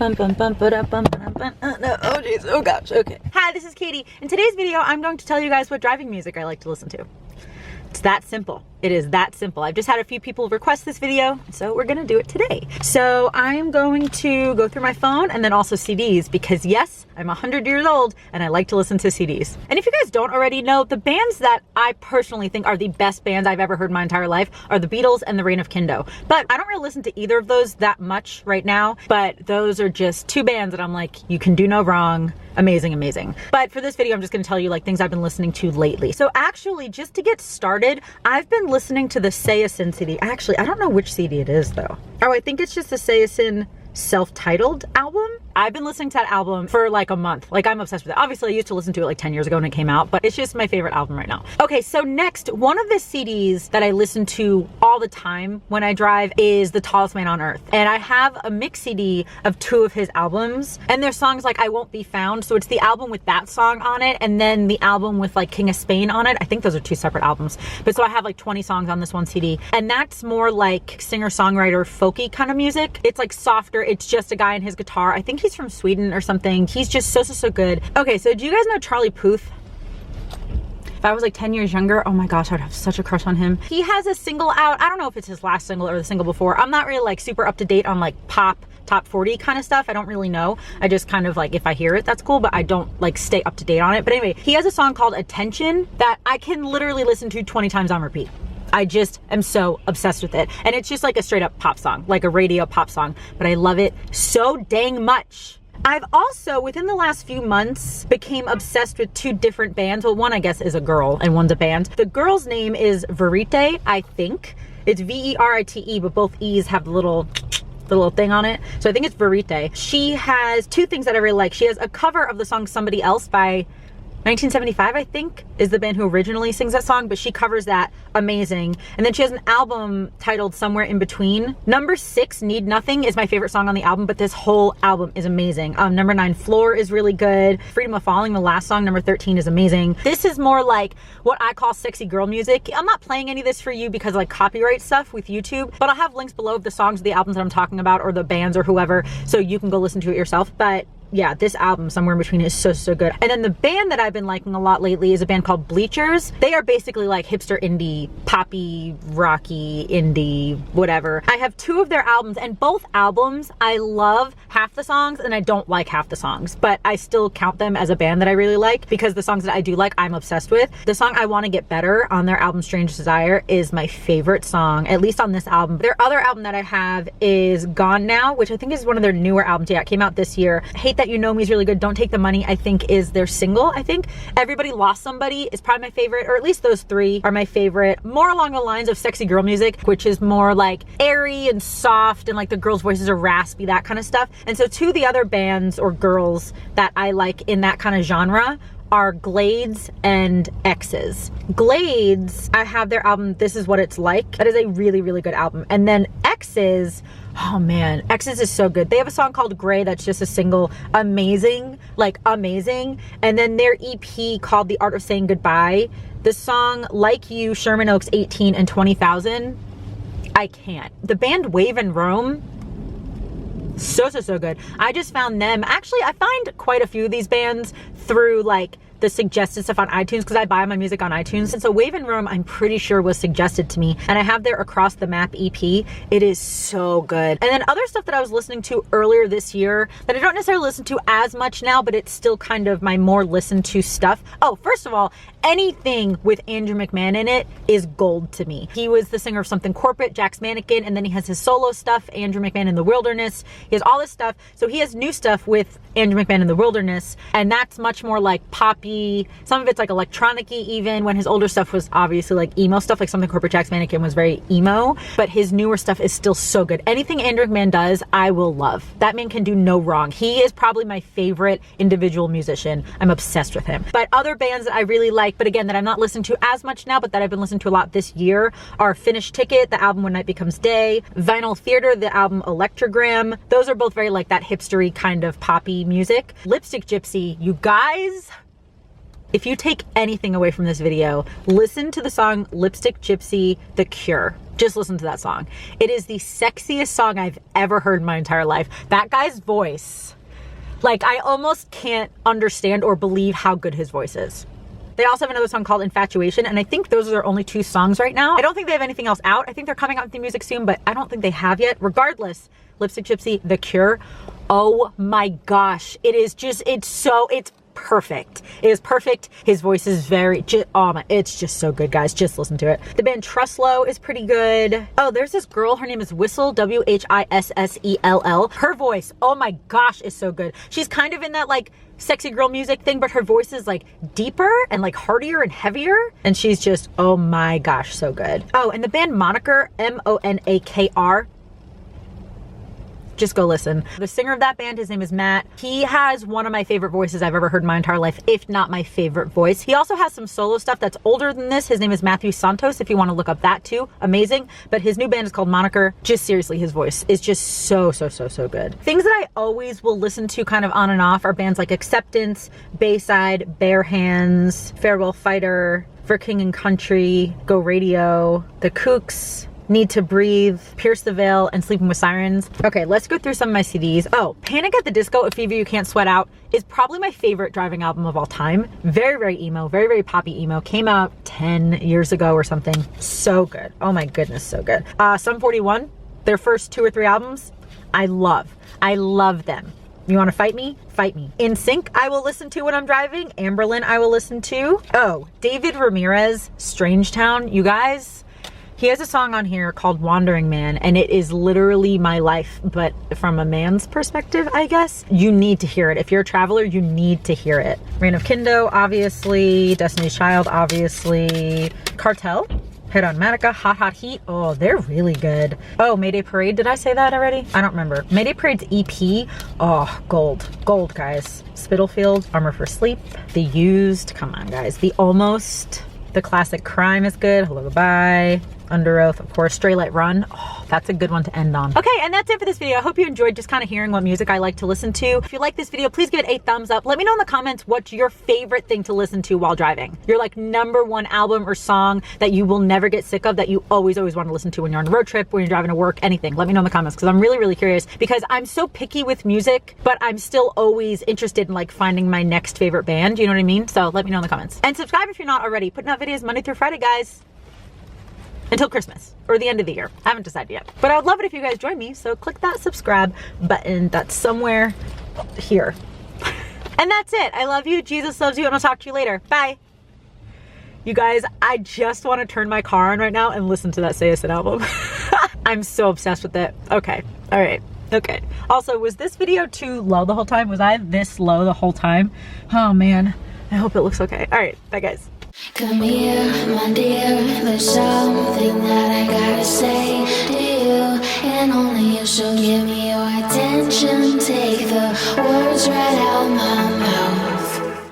No, oh jeez, oh gosh, okay. Hi, this is Katie. In today's video, I'm going to tell you guys what driving music I like to listen to. It's that simple. It is that simple. I've just had a few people request this video, so we're gonna do it today. So I'm going to go through my phone and then also CDs because yes, I'm 100 years old and I like to listen to CDs. And if you guys don't already know, the bands that I personally think are the best bands I've ever heard in my entire life are the Beatles and the Reign of Kindo. But I don't really listen to either of those that much right now, but those are just two bands that I'm like, you can do no wrong. Amazing, amazing. But for this video, I'm just gonna tell you like things I've been listening to lately. So actually, just to get started, I've been listening to the Sayasin CD. Actually, I don't know which CD it is though. Oh, I think it's just the Sayasin self-titled album. I've been listening to that album for like a month. Like I'm obsessed with it. Obviously I used to listen to it like 10 years ago when it came out, but it's just my favorite album right now. Okay, so next, one of the CDs that I listen to all the time when I drive is The Tallest Man on Earth. And I have a mix CD of two of his albums and there's songs like I Won't Be Found. So it's the album with that song on it and then the album with like King of Spain on it. I think those are two separate albums. But so I have like 20 songs on this one CD and that's more like singer-songwriter folky kind of music. It's like softer. It's just a guy and his guitar. I think he's from Sweden or something. He's just so good. Okay, so do you guys know Charlie Puth? If I was like 10 years younger, oh my gosh, I'd have such a crush on him. He has a single out. I don't know if it's his last single or the single before. I'm not really like super up to date on like pop top 40 kind of stuff. I don't really know. I just kind of like, if I hear it, that's cool, but I don't like stay up to date on it. But anyway, he has a song called Attention that I can literally listen to 20 times on repeat. I just am so obsessed with it. And it's just like a straight up pop song, like a radio pop song, but I love it so dang much. I've also, within the last few months, became obsessed with two different bands. Well, one I guess is a girl and one's a band. The girl's name is Verite, I think. It's V-E-R-I-T-E, but both E's have the little thing on it. So I think it's Verite. She has two things that I really like. She has a cover of the song Somebody Else by 1975, I think, is the band who originally sings that song, but she covers that amazing. And then she has an album titled Somewhere in Between. Number 6, Need Nothing, is my favorite song on the album, but this whole album is amazing. Number 9, Floor, is really good. Freedom of Falling, the last song, number 13, is amazing. This is more like what I call sexy girl music. I'm not playing any of this for you because of like copyright stuff with YouTube, but I'll have links below of the songs of the albums that I'm talking about or the bands or whoever, so you can go listen to it yourself. But yeah, this album, Somewhere in Between, is so good. And then the band that I've been liking a lot lately is a band called Bleachers. They are basically like hipster indie, poppy, rocky, indie, whatever. I have two of their albums, and both albums, I love half the songs and I don't like half the songs, but I still count them as a band that I really like because the songs that I do like, I'm obsessed with. The song I Want to Get Better on their album Strange Desire is my favorite song, at least on this album. Their other album that I have is Gone Now, which I think is one of their newer albums. Yeah, it came out this year. Hate That You Know Me is really good. Don't Take the Money, I think, is their single. I think Everybody Lost Somebody is probably my favorite, or at least those three are my favorite. More along the lines of sexy girl music, which is more like airy and soft and like the girls' voices are raspy, that kind of stuff. And so two of the other bands or girls that I like in that kind of genre are Glades and X's. Glades, I have their album This Is What It's Like. That is a really good album. And then X's, oh man, X's is so good. They have a song called Gray that's just a single. Amazing, like amazing. And then their EP called The Art of Saying Goodbye. The song Like You, Sherman Oaks 18 and 20,000, I can't. The band Wave and Roam, so good. I just found them. Actually, I find quite a few of these bands through like the suggested stuff on iTunes because I buy my music on iTunes. And so Wave and Roam, I'm pretty sure was suggested to me. And I have their Across the Map EP. It is so good. And then other stuff that I was listening to earlier this year that I don't necessarily listen to as much now, but it's still kind of my more listened to stuff. Oh, first of all, anything with Andrew McMahon in it is gold to me. He was the singer of Something Corporate, Jack's Mannequin, and then he has his solo stuff, Andrew McMahon in the Wilderness. He has all this stuff. So he has new stuff with Andrew McMahon in the Wilderness, and that's much more like poppy. Some of it's like electronic-y even, when his older stuff was obviously like emo stuff, like Something Corporate, Jack's Mannequin was very emo, but his newer stuff is still so good. Anything Andrew McMahon does, I will love. That man can do no wrong. He is probably my favorite individual musician. I'm obsessed with him. But other bands that I really like, but again, that I'm not listening to as much now, but that I've been listening to a lot this year are Finish Ticket, the album When Night Becomes Day, Vinyl Theater, the album Electrogram. Those are both very like that hipstery kind of poppy music. Lipstick Gypsy, you guys, If you take anything away from this video, listen to the song Lipstick Gypsy, The Cure. Just listen to that song. It is the sexiest song I've ever heard in my entire life. That guy's voice, like, I almost can't understand or believe how good his voice is. They also have another song called Infatuation, and I think those are their only 2 songs right now. I don't think they have anything else out. I think they're coming out with new music soon, but I don't think they have yet. Regardless, Lipstick Gypsy, The Cure, oh my gosh. It is just, it's perfect. It is perfect. His voice is very, it's just so good, guys. Just listen to it. The band Truslow is pretty good. Oh, there's this girl. Her name is Whistle, W-H-I-S-S-E-L-L. Her voice, oh my gosh, is so good. She's kind of in that like sexy girl music thing, but her voice is like deeper and like heartier and heavier. And she's just, oh my gosh, so good. Oh, and the band Moniker, M-O-N-A-K-R. Just go listen. The singer of that band, his name is Matt. He has one of my favorite voices I've ever heard in my entire life, if not my favorite voice. He also has some solo stuff that's older than this. His name is Matthew Santos, if you want to look up that too. Amazing. But his new band is called Moniker. Just seriously, his voice is just so good. Things that I always will listen to kind of on and off are bands like Acceptance, Bayside, Bare Hands, Farewell Fighter, For King and Country, Go Radio, The Kooks, Need to Breathe, Pierce the Veil, and Sleeping with Sirens. Okay, let's go through some of my CDs. Oh, Panic at the Disco, A Fever You Can't Sweat Out is probably my favorite driving album of all time. Very emo, very poppy emo. Came out 10 years ago or something. So good. Oh my goodness, so good. Sum 41, their first 2 or 3 albums, I love them. You want to fight me? Fight me. In Sync, I will listen to when I'm driving. Amberlin, I will listen to. Oh, David Ramirez, Strange Town. You guys, he has a song on here called Wandering Man, and it is literally my life, but from a man's perspective, I guess. You need to hear it. If you're a traveler, you need to hear it. Reign of Kindo, obviously. Destiny's Child, obviously. Cartel, Hit on Matica, Hot Hot Heat. Oh, they're really good. Oh, Mayday Parade. Did I say that already? I don't remember. Mayday Parade's EP. Oh, gold. Gold, guys. Spitalfield, Armor for Sleep. The Used. Come on, guys. The Almost. The classic Crime is good. Hello, Goodbye. Under Oath, of course. Stray Light Run. Oh, that's a good one to end on. Okay, and that's it for this video. I hope you enjoyed just kind of hearing what music I like to listen to. If you like this video, please give it a thumbs up. Let me know in the comments what's your favorite thing to listen to while driving. Your like #1 album or song that you will never get sick of, that you always want to listen to when you're on a road trip, when you're driving to work, anything. Let me know in the comments, because I'm really curious, because I'm so picky with music, but I'm still always interested in like finding my next favorite band. You know what I mean? So let me know in the comments. And subscribe if you're not already. Putting out videos Monday through Friday, guys. Until Christmas or the end of the year. I haven't decided yet. But I would love it if you guys join me. So click that subscribe button that's somewhere here. And that's it. I love you. Jesus loves you. And I'll talk to you later. Bye. You guys, I just want to turn my car on right now and listen to that Say Yes It album. I'm so obsessed with it. Okay. All right. Okay. Also, was this video too low the whole time? Was I this low the whole time? Oh man. I hope it looks okay. All right. Bye guys. Come here, my dear, there's something that I gotta say to you, and only you, so give me your attention. Take the words right out my mouth.